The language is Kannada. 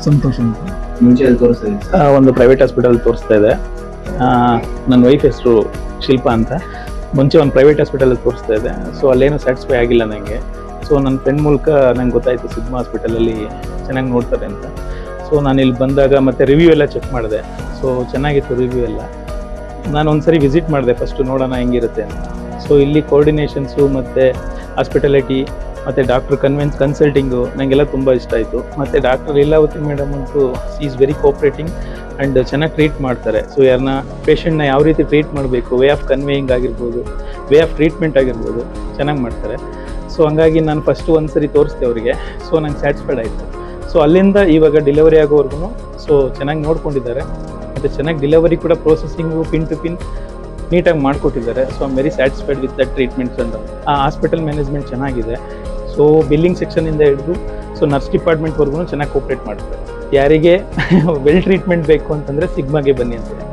ಸಂತೋಷ್ ಅಂತ. ಮುಂಚೆ ಅಲ್ಲಿ ತೋರಿಸ್ತಾ ಒಂದು ಪ್ರೈವೇಟ್ ಹಾಸ್ಪಿಟಲ್ ತೋರಿಸ್ತಾ ಇದೆ. ನನ್ನ ವೈಫ್ ಹೆಸರು ಶಿಲ್ಪಾ ಅಂತ. ಮುಂಚೆ ಒಂದು ಪ್ರೈವೇಟ್ ಹಾಸ್ಪಿಟಲ್ ತೋರಿಸ್ತಾ ಇದೆ. ಸೊ ಅಲ್ಲೇನು ಸ್ಯಾಟಿಸ್ಫೈ ಆಗಿಲ್ಲ ನನಗೆ. ಸೊ ನನ್ನ ಫ್ರೆಂಡ್ ಮೂಲಕ ನಂಗೆ ಗೊತ್ತಾಯಿತು ಸಿಗ್ಮಾ ಹಾಸ್ಪಿಟಲಲ್ಲಿ ಚೆನ್ನಾಗಿ ನೋಡ್ತಾರೆ ಅಂತ. ಸೊ ನಾನು ಇಲ್ಲಿ ಬಂದಾಗ ಮತ್ತೆ ರಿವ್ಯೂ ಎಲ್ಲ ಚೆಕ್ ಮಾಡಿದೆ. ಸೊ ಚೆನ್ನಾಗಿತ್ತು ರಿವ್ಯೂ ಎಲ್ಲ. ನಾನು ಒಂದ್ಸರಿ ವಿಸಿಟ್ ಮಾಡಿದೆ ಫಸ್ಟು, ನೋಡೋಣ ಹೆಂಗಿರುತ್ತೆ ಅಂತ. ಸೊ ಇಲ್ಲಿ ಕೋರ್ಡಿನೇಷನ್ಸು ಮತ್ತು ಹಾಸ್ಪಿಟಾಲಿಟಿ ಮತ್ತು ಡಾಕ್ಟ್ರ್ ಕನ್ಸಲ್ಟಿಂಗು ನನಗೆಲ್ಲ ತುಂಬ ಇಷ್ಟ ಆಯಿತು. ಮತ್ತು ಡಾಕ್ಟರ್ ಲೀಲಾವತಿ ಮೇಡಮ್ ಅಂತೂ ಈಸ್ ವೆರಿ ಕೋಆಪ್ರೇಟಿಂಗ್ ಆ್ಯಂಡ್ ಚೆನ್ನಾಗಿ ಟ್ರೀಟ್ ಮಾಡ್ತಾರೆ. ಸೊ ಯಾರನ್ನ ಪೇಷಂಟ್ನ ಯಾವ ರೀತಿ ಟ್ರೀಟ್ ಮಾಡಬೇಕು, ವೇ ಆಫ್ ಕನ್ವೇಯಿಂಗ್ ಆಗಿರ್ಬೋದು, ವೇ ಆಫ್ ಟ್ರೀಟ್ಮೆಂಟ್ ಆಗಿರ್ಬೋದು, ಚೆನ್ನಾಗಿ ಮಾಡ್ತಾರೆ. ಸೊ ಹಂಗಾಗಿ ನಾನು ಫಸ್ಟು ಒಂದು ಸರಿ ತೋರಿಸ್ದೆ ಅವರಿಗೆ. ಸೊ ನಂಗೆ ಸ್ಯಾಟಿಸ್ಫೈಡ್ ಆಯಿತು. ಸೊ ಅಲ್ಲಿಂದ ಇವಾಗ ಡೆಲಿವರಿ ಆಗೋವರೆಗೂ ಸೊ ಚೆನ್ನಾಗಿ ನೋಡ್ಕೊಂಡಿದ್ದಾರೆ. ಮತ್ತು ಚೆನ್ನಾಗಿ ಡೆಲಿವರಿ ಕೂಡ ಪ್ರೋಸೆಸಿಂಗು ಪಿನ್ ಟು ಪಿನ್ ನೀಟಾಗಿ ಮಾಡಿಕೊಟ್ಟಿದ್ದಾರೆ. So I'm very satisfied with the treatments ಅಂತ. ಆ ಹಾಸ್ಪಿಟಲ್ ಮ್ಯಾನೇಜ್ಮೆಂಟ್ ಚೆನ್ನಾಗಿದೆ. ಸೊ ಬಿಲ್ಲಿಂಗ್ ಸೆಕ್ಷನಿಂದ ಹಿಡಿದು ಸೊ ನರ್ಸ್ ಡಿಪಾರ್ಟ್ಮೆಂಟ್ವರೆಗೂ ಚೆನ್ನಾಗಿ ಕೋಪ್ರೇಟ್ ಮಾಡ್ತಾರೆ. ಯಾರಿಗೆ ವೆಲ್ ಟ್ರೀಟ್ಮೆಂಟ್ ಬೇಕು ಅಂತಂದರೆ ಸಿಗ್ಮಾಗೆ ಬನ್ನಿ ಅಂತಾರೆ.